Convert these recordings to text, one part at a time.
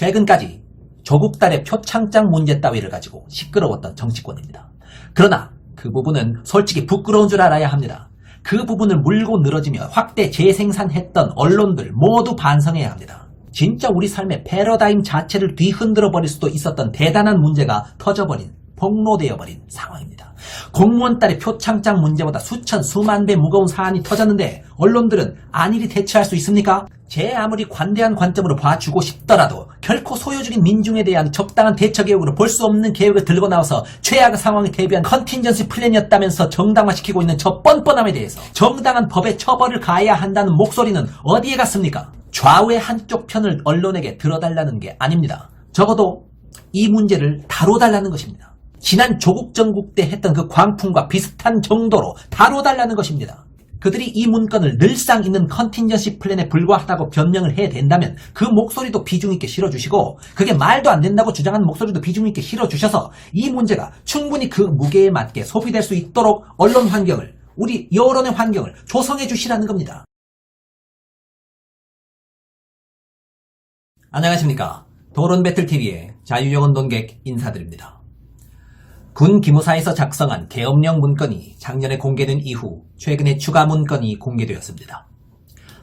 최근까지 조국 딸의 표창장 문제 따위를 가지고 시끄러웠던 정치권입니다. 그러나 그 부분은 솔직히 부끄러운 줄 알아야 합니다. 그 부분을 물고 늘어지며 확대 재생산했던 언론들 모두 반성해야 합니다. 진짜 우리 삶의 패러다임 자체를 뒤흔들어 버릴 수도 있었던 대단한 문제가 터져버린, 폭로되어 버린 상황입니다. 공무원 딸의 표창장 문제보다 수천 수만 배 무거운 사안이 터졌는데 언론들은 안일히 대처할 수 있습니까? 제 아무리 관대한 관점으로 봐주고 싶더라도 결코 소요적인 민중에 대한 적당한 대처 계획으로 볼 수 없는 계획을 들고 나와서 최악의 상황에 대비한 컨틴전시 플랜이었다면서 정당화시키고 있는 저 뻔뻔함에 대해서 정당한 법의 처벌을 가해야 한다는 목소리는 어디에 갔습니까? 좌우의 한쪽 편을 언론에게 들어달라는 게 아닙니다. 적어도 이 문제를 다뤄달라는 것입니다. 지난 조국 전국 때 했던 그 광풍과 비슷한 정도로 다뤄달라는 것입니다. 그들이 이 문건을 늘상 있는 컨틴전시 플랜에 불과하다고 변명을 해야 된다면 그 목소리도 비중 있게 실어주시고, 그게 말도 안 된다고 주장하는 목소리도 비중 있게 실어주셔서 이 문제가 충분히 그 무게에 맞게 소비될 수 있도록 언론 환경을, 우리 여론의 환경을 조성해 주시라는 겁니다. 안녕하십니까. 토론배틀TV의 자유영혼 논객 인사드립니다. 군 기무사에서 작성한 계엄령 문건이 작년에 공개된 이후 최근에 추가 문건이 공개되었습니다.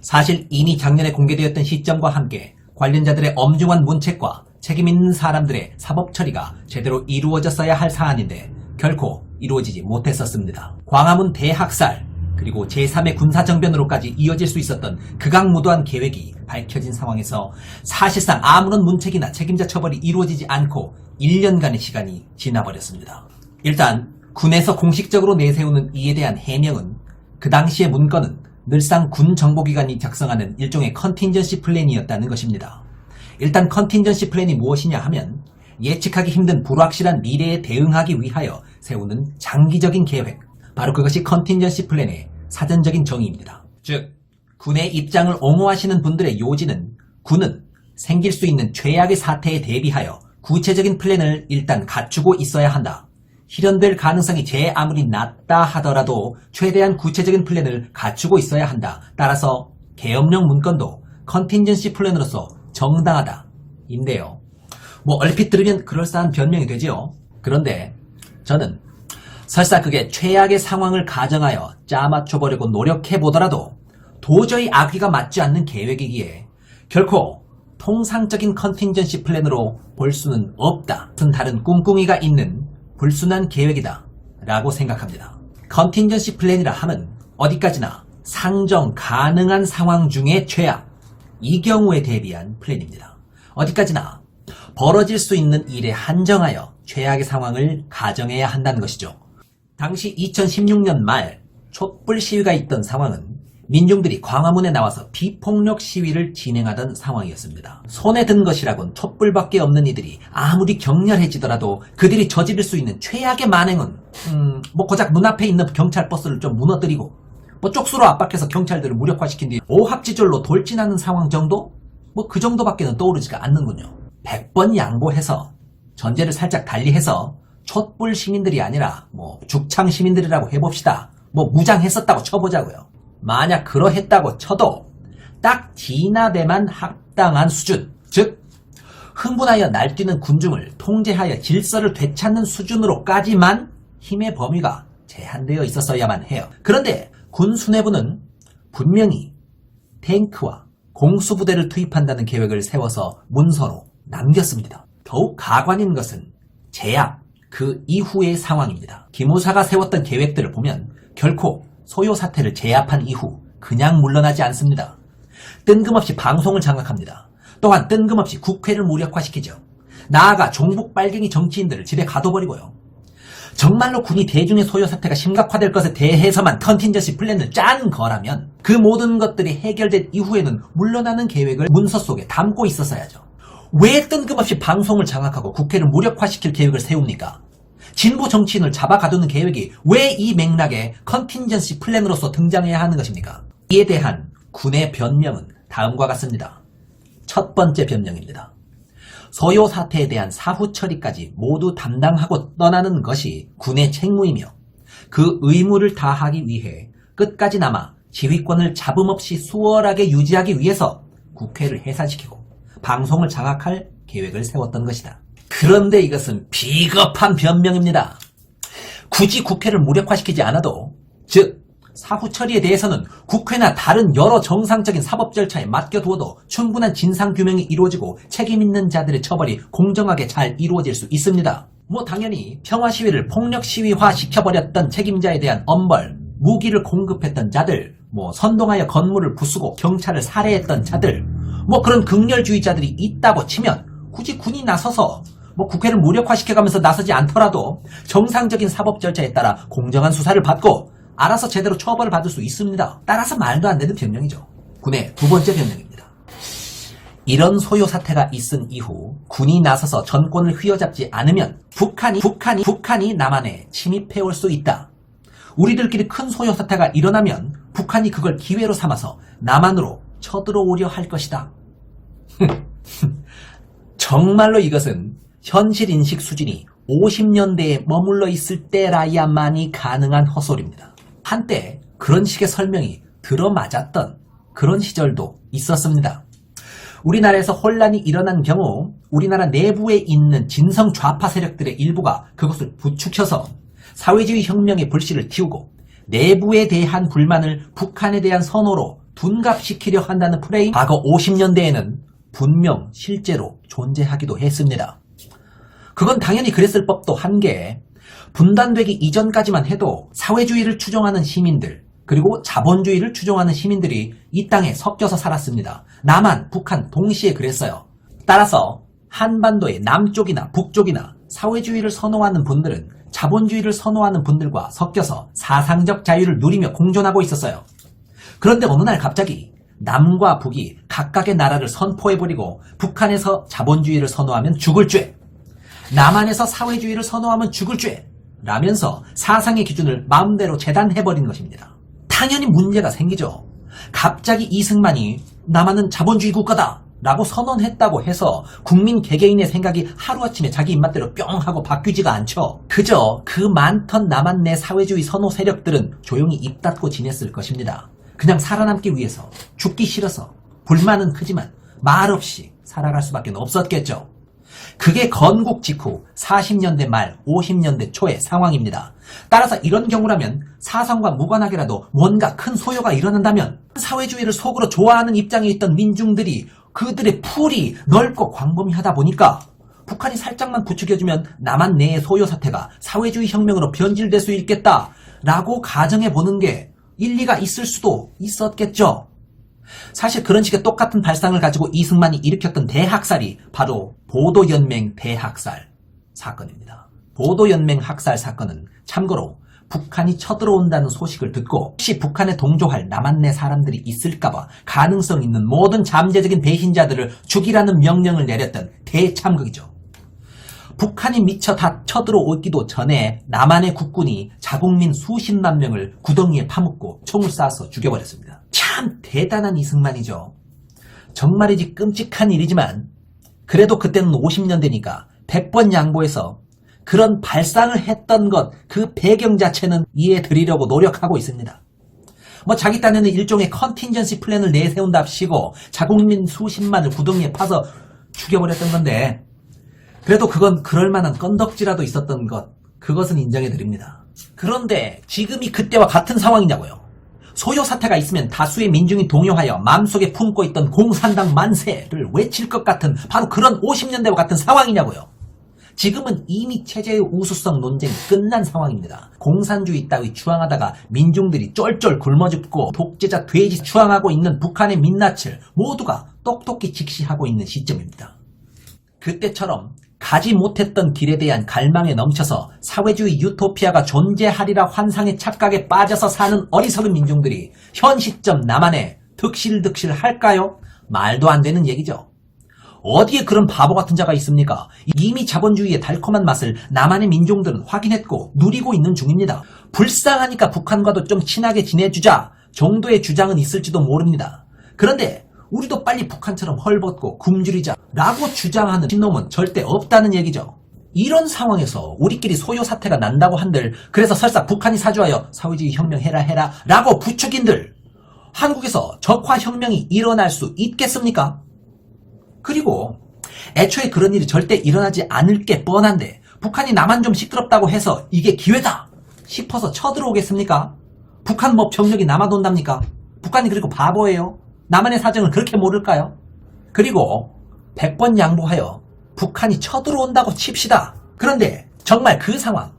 사실 이미 작년에 공개되었던 시점과 함께 관련자들의 엄중한 문책과 책임 있는 사람들의 사법 처리가 제대로 이루어졌어야 할 사안인데 결코 이루어지지 못했었습니다. 광화문 대학살, 그리고 제3의 군사정변으로까지 이어질 수 있었던 극악무도한 계획이 밝혀진 상황에서 사실상 아무런 문책이나 책임자 처벌이 이루어지지 않고 1년간의 시간이 지나버렸습니다. 일단 군에서 공식적으로 내세우는 이에 대한 해명은 그 당시의 문건은 늘상 군 정보기관이 작성하는 일종의 컨틴전시 플랜이었다는 것입니다. 일단 컨틴전시 플랜이 무엇이냐 하면 예측하기 힘든 불확실한 미래에 대응하기 위하여 세우는 장기적인 계획, 바로 그것이 컨틴전시 플랜의 사전적인 정의입니다. 즉, 군의 입장을 옹호하시는 분들의 요지는 군은 생길 수 있는 최악의 사태에 대비하여 구체적인 플랜을 일단 갖추고 있어야 한다. 실현될 가능성이 제 아무리 낮다 하더라도 최대한 구체적인 플랜을 갖추고 있어야 한다. 따라서 계엄령 문건도 컨틴전시 플랜으로서 정당하다 인데요. 얼핏 들으면 그럴싸한 변명이 되지요. 그런데 저는 설사 그게 최악의 상황을 가정하여 짜맞춰보려고 노력해보더라도 도저히 악의가 맞지 않는 계획이기에 결코 통상적인 컨틴전시 플랜으로 볼 수는 없다. 다른 꿍꿍이가 있는 불순한 계획이다 라고 생각합니다. 컨틴전시 플랜이라 함은 어디까지나 상정 가능한 상황 중에 최악, 이 경우에 대비한 플랜입니다. 어디까지나 벌어질 수 있는 일에 한정하여 최악의 상황을 가정해야 한다는 것이죠. 당시 2016년 말 촛불 시위가 있던 상황은 민중들이 광화문에 나와서 비폭력 시위를 진행하던 상황이었습니다. 손에 든 것이라곤 촛불밖에 없는 이들이 아무리 격렬해지더라도 그들이 저지를 수 있는 최악의 만행은 고작 눈앞에 있는 경찰 버스를 좀 무너뜨리고 쪽수로 압박해서 경찰들을 무력화시킨 뒤 오합지졸로 돌진하는 상황 정도? 그 정도밖에는 떠오르지가 않는군요. 100번 양보해서 전제를 살짝 달리해서 촛불 시민들이 아니라 죽창 시민들이라고 해봅시다. 무장했었다고 쳐보자고요. 만약 그러했다고 쳐도 딱 진압에만 합당한 수준, 즉 흥분하여 날뛰는 군중을 통제하여 질서를 되찾는 수준으로까지만 힘의 범위가 제한되어 있었어야만 해요. 그런데 군 수뇌부는 분명히 탱크와 공수부대를 투입한다는 계획을 세워서 문서로 남겼습니다. 더욱 가관인 것은 제약, 그 이후의 상황입니다. 기무사가 세웠던 계획들을 보면 결코 소요 사태를 제압한 이후 그냥 물러나지 않습니다. 뜬금없이 방송을 장악합니다. 또한 뜬금없이 국회를 무력화시키죠. 나아가 종북 빨갱이 정치인들을 집에 가둬버리고요. 정말로 군이 대중의 소요 사태가 심각화될 것에 대해서만 컨틴전시 플랜을 짠 거라면 그 모든 것들이 해결된 이후에는 물러나는 계획을 문서 속에 담고 있었어야죠. 왜 뜬금없이 방송을 장악하고 국회를 무력화시킬 계획을 세웁니까? 진보 정치인을 잡아가두는 계획이 왜 이 맥락에 컨틴전시 플랜으로서 등장해야 하는 것입니까? 이에 대한 군의 변명은 다음과 같습니다. 첫 번째 변명입니다. 소요 사태에 대한 사후 처리까지 모두 담당하고 떠나는 것이 군의 책무이며 그 의무를 다하기 위해 끝까지나마 지휘권을 잡음없이 수월하게 유지하기 위해서 국회를 해산시키고 방송을 장악할 계획을 세웠던 것이다. 그런데 이것은 비겁한 변명입니다. 굳이 국회를 무력화시키지 않아도, 즉 사후 처리에 대해서는 국회나 다른 여러 정상적인 사법 절차에 맡겨두어도 충분한 진상규명이 이루어지고 책임있는 자들의 처벌이 공정하게 잘 이루어질 수 있습니다. 당연히 평화시위를 폭력시위화 시켜버렸던 책임자에 대한 엄벌, 무기를 공급했던 자들, 선동하여 건물을 부수고 경찰을 살해했던 자들, 그런 극렬주의자들이 있다고 치면 굳이 군이 나서서 국회를 무력화시켜가면서 나서지 않더라도 정상적인 사법 절차에 따라 공정한 수사를 받고 알아서 제대로 처벌을 받을 수 있습니다. 따라서 말도 안 되는 변명이죠. 군의 두 번째 변명입니다. 이런 소요 사태가 있은 이후 군이 나서서 전권을 휘어잡지 않으면 북한이 남한에 침입해올 수 있다. 우리들끼리 큰 소요 사태가 일어나면 북한이 그걸 기회로 삼아서 남한으로 쳐들어오려 할 것이다. 정말로 이것은 현실 인식 수준이 50년대에 머물러 있을 때라야만이 가능한 헛소리입니다. 한때 그런 식의 설명이 들어맞았던 그런 시절도 있었습니다. 우리나라에서 혼란이 일어난 경우 우리나라 내부에 있는 진성 좌파 세력들의 일부가 그것을 부추겨서 사회주의 혁명의 불씨를 틔우고 내부에 대한 불만을 북한에 대한 선호로 둔갑시키려 한다는 프레임, 과거 50년대에는 분명 실제로 존재하기도 했습니다. 그건 당연히 그랬을 법도 한 게, 분단되기 이전까지만 해도 사회주의를 추종하는 시민들, 그리고 자본주의를 추종하는 시민들이 이 땅에 섞여서 살았습니다. 남한, 북한 동시에 그랬어요. 따라서 한반도의 남쪽이나 북쪽이나 사회주의를 선호하는 분들은 자본주의를 선호하는 분들과 섞여서 사상적 자유를 누리며 공존하고 있었어요. 그런데 어느 날 갑자기 남과 북이 각각의 나라를 선포해버리고 북한에서 자본주의를 선호하면 죽을 죄, 남한에서 사회주의를 선호하면 죽을 죄 라면서 사상의 기준을 마음대로 재단해버린 것입니다. 당연히 문제가 생기죠. 갑자기 이승만이 남한은 자본주의 국가다 라고 선언했다고 해서 국민 개개인의 생각이 하루아침에 자기 입맛대로 뿅 하고 바뀌지가 않죠. 그저 그 많던 남한 내 사회주의 선호 세력들은 조용히 입 닫고 지냈을 것입니다. 그냥 살아남기 위해서, 죽기 싫어서, 불만은 크지만 말없이 살아갈 수밖에 없었겠죠. 그게 건국 직후 40년대 말 50년대 초의 상황입니다. 따라서 이런 경우라면 사상과 무관하게라도 뭔가 큰 소요가 일어난다면 사회주의를 속으로 좋아하는 입장에 있던 민중들이 그들의 풀이 넓고 광범위하다 보니까 북한이 살짝만 부추겨주면 남한 내의 소요 사태가 사회주의 혁명으로 변질될 수 있겠다라고 가정해보는 게 일리가 있을 수도 있었겠죠. 사실 그런 식의 똑같은 발상을 가지고 이승만이 일으켰던 대학살이 바로 보도연맹 대학살 사건입니다. 보도연맹 학살 사건은 참고로 북한이 쳐들어온다는 소식을 듣고 혹시 북한에 동조할 남한 내 사람들이 있을까봐 가능성 있는 모든 잠재적인 배신자들을 죽이라는 명령을 내렸던 대참극이죠. 북한이 미처 다 쳐들어오기도 전에 남한의 국군이 자국민 수십만 명을 구덩이에 파묻고 총을 쏴서 죽여버렸습니다. 참 대단한 이승만이죠. 정말이지 끔찍한 일이지만 그래도 그때는 50년대니까 100번 양보해서 그런 발상을 했던 것, 그 배경 자체는 이해드리려고 노력하고 있습니다. 자기 딴에는 일종의 컨틴전시 플랜을 내세운답시고 자국민 수십만을 구덩이에 파서 죽여버렸던 건데 그래도 그건 그럴만한 건덕지라도 있었던 것, 그것은 인정해드립니다. 그런데 지금이 그때와 같은 상황이냐고요. 소요 사태가 있으면 다수의 민중이 동요하여 마음속에 품고 있던 공산당 만세를 외칠 것 같은 바로 그런 50년대와 같은 상황이냐고요. 지금은 이미 체제의 우수성 논쟁이 끝난 상황입니다. 공산주의 따위 추앙하다가 민중들이 쫄쫄 굶어 죽고 독재자 돼지 추앙하고 있는 북한의 민낯을 모두가 똑똑히 직시하고 있는 시점입니다. 그때처럼 가지 못했던 길에 대한 갈망에 넘쳐서 사회주의 유토피아가 존재하리라 환상의 착각에 빠져서 사는 어리석은 민중들이 현 시점 남한에 득실득실 할까요? 말도 안 되는 얘기죠. 어디에 그런 바보 같은 자가 있습니까? 이미 자본주의의 달콤한 맛을 남한의 민중들은 확인했고 누리고 있는 중입니다. 불쌍하니까 북한과도 좀 친하게 지내주자 정도의 주장은 있을지도 모릅니다. 그런데 우리도 빨리 북한처럼 헐벗고 굶주리자 라고 주장하는 신놈은 절대 없다는 얘기죠. 이런 상황에서 우리끼리 소요 사태가 난다고 한들 그래서 설사 북한이 사주하여 사회주의 혁명 해라 라고 부추긴들 한국에서 적화혁명이 일어날 수 있겠습니까? 그리고 애초에 그런 일이 절대 일어나지 않을 게 뻔한데 북한이 나만 좀 시끄럽다고 해서 이게 기회다 싶어서 쳐들어오겠습니까? 북한 뭐 병력이 남아돈답니까? 북한이 그리고 바보예요? 남한의 사정을 그렇게 모를까요? 그리고 100번 양보하여 북한이 쳐들어온다고 칩시다. 그런데 정말 그 상황,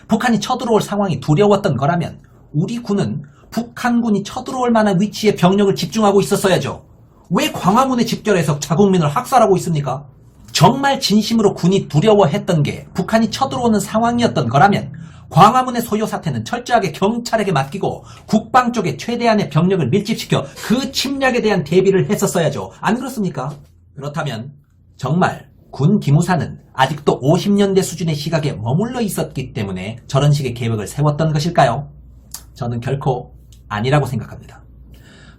북한이 쳐들어올 상황이 두려웠던 거라면 우리 군은 북한군이 쳐들어올 만한 위치에 병력을 집중하고 있었어야죠. 왜 광화문에 집결해서 자국민을 학살하고 있습니까? 정말 진심으로 군이 두려워했던 게 북한이 쳐들어오는 상황이었던 거라면 광화문의 소요 사태는 철저하게 경찰에게 맡기고 국방 쪽에 최대한의 병력을 밀집시켜 그 침략에 대한 대비를 했었어야죠. 안 그렇습니까? 그렇다면 정말 군 기무사는 아직도 50년대 수준의 시각에 머물러 있었기 때문에 저런 식의 계획을 세웠던 것일까요? 저는 결코 아니라고 생각합니다.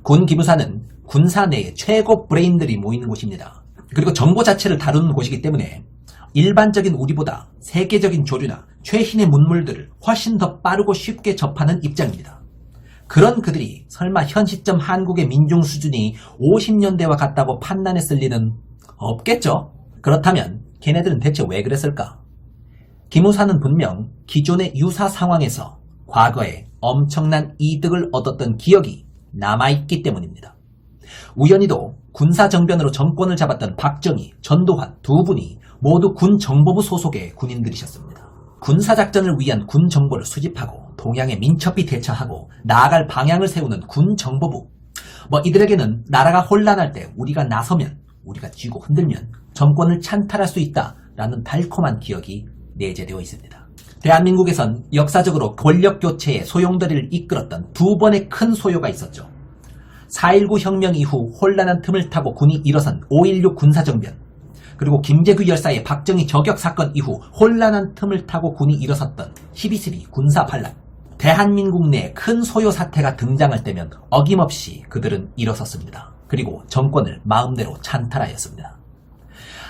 군 기무사는 군사 내에 최고 브레인들이 모이는 곳입니다. 그리고 정보 자체를 다루는 곳이기 때문에 일반적인 우리보다 세계적인 조류나 최신의 문물들을 훨씬 더 빠르고 쉽게 접하는 입장입니다. 그런 그들이 설마 현 시점 한국의 민중 수준이 50년대와 같다고 판단했을 리는 없겠죠? 그렇다면 걔네들은 대체 왜 그랬을까? 기무사는 분명 기존의 유사 상황에서 과거에 엄청난 이득을 얻었던 기억이 남아있기 때문입니다. 우연히도 군사정변으로 정권을 잡았던 박정희, 전두환 두 분이 모두 군정보부 소속의 군인들이셨습니다. 군사작전을 위한 군정보를 수집하고 동향에 민첩히 대처하고 나아갈 방향을 세우는 군정보부. 이들에게는 나라가 혼란할 때 우리가 나서면, 우리가 쥐고 흔들면 정권을 찬탈할 수 있다라는 달콤한 기억이 내재되어 있습니다. 대한민국에선 역사적으로 권력교체의 소용돌이를 이끌었던 두 번의 큰 소요가 있었죠. 4.19 혁명 이후 혼란한 틈을 타고 군이 일어선 5.16 군사정변, 그리고 김재규 열사의 박정희 저격 사건 이후 혼란한 틈을 타고 군이 일어섰던 12.12 군사반란. 대한민국 내에 큰 소요 사태가 등장할 때면 어김없이 그들은 일어섰습니다. 그리고 정권을 마음대로 찬탈하였습니다.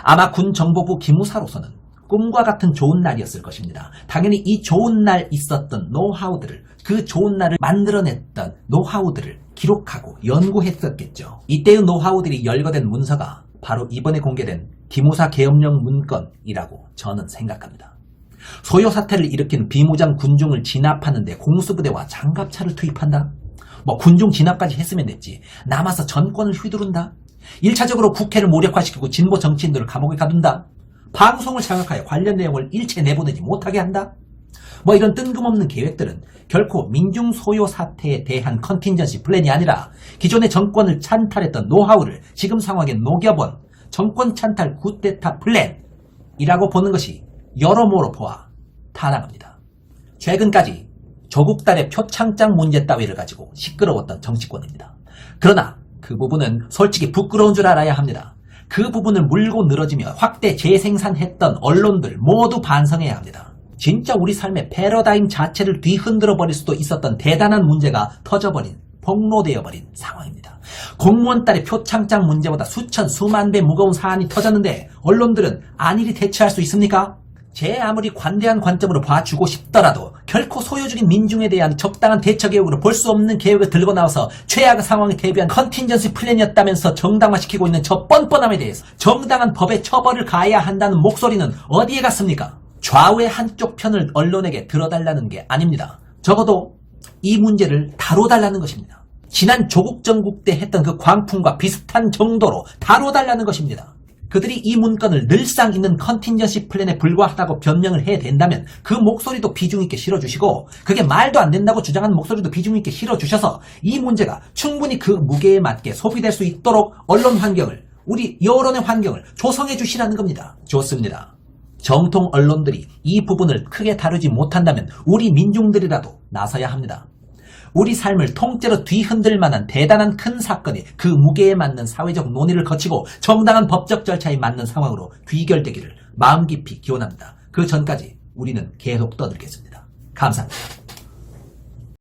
아마 군 정보부 기무사로서는 꿈과 같은 좋은 날이었을 것입니다. 당연히 이 좋은 날 있었던 노하우들을, 그 좋은 날을 만들어냈던 노하우들을 기록하고 연구했었겠죠. 이때의 노하우들이 열거된 문서가 바로 이번에 공개된 기무사 계엄령 문건이라고 저는 생각합니다. 소요 사태를 일으킨 비무장 군중을 진압하는데 공수부대와 장갑차를 투입한다? 군중 진압까지 했으면 됐지. 남아서 전권을 휘두른다? 1차적으로 국회를 모력화시키고 진보 정치인들을 감옥에 가둔다? 방송을 장악하여 관련 내용을 일체 내보내지 못하게 한다? 이런 뜬금없는 계획들은 결코 민중 소요 사태에 대한 컨틴전시 플랜이 아니라 기존의 정권을 찬탈했던 노하우를 지금 상황에 녹여본 정권 찬탈 굿데타 플랜이라고 보는 것이 여러모로 보아 타당합니다. 최근까지 조국 딸의 표창장 문제 따위를 가지고 시끄러웠던 정치권입니다. 그러나 그 부분은 솔직히 부끄러운 줄 알아야 합니다. 그 부분을 물고 늘어지며 확대 재생산했던 언론들 모두 반성해야 합니다. 진짜 우리 삶의 패러다임 자체를 뒤흔들어 버릴 수도 있었던 대단한 문제가 터져버린, 폭로되어 버린 상황입니다. 공무원 딸의 표창장 문제보다 수천 수만 배 무거운 사안이 터졌는데 언론들은 안일히 대처할 수 있습니까? 제 아무리 관대한 관점으로 봐주고 싶더라도 결코 소요적인 민중에 대한 적당한 대처 계획으로 볼 수 없는 계획을 들고 나와서 최악의 상황에 대비한 컨틴전시 플랜이었다면서 정당화시키고 있는 저 뻔뻔함에 대해서 정당한 법의 처벌을 가해야 한다는 목소리는 어디에 갔습니까? 좌우의 한쪽 편을 언론에게 들어달라는 게 아닙니다. 적어도 이 문제를 다뤄달라는 것입니다. 지난 조국 전국 때 했던 그 광풍과 비슷한 정도로 다뤄달라는 것입니다. 그들이 이 문건을 늘상 있는 컨틴전시 플랜에 불과하다고 변명을 해야 된다면 그 목소리도 비중 있게 실어주시고, 그게 말도 안 된다고 주장하는 목소리도 비중 있게 실어주셔서 이 문제가 충분히 그 무게에 맞게 소비될 수 있도록 언론 환경을, 우리 여론의 환경을 조성해 주시라는 겁니다. 좋습니다. 정통 언론들이 이 부분을 크게 다루지 못한다면 우리 민중들이라도 나서야 합니다. 우리 삶을 통째로 뒤흔들 만한 대단한 큰 사건이 그 무게에 맞는 사회적 논의를 거치고 정당한 법적 절차에 맞는 상황으로 귀결되기를 마음 깊이 기원합니다. 그 전까지 우리는 계속 떠들겠습니다. 감사합니다.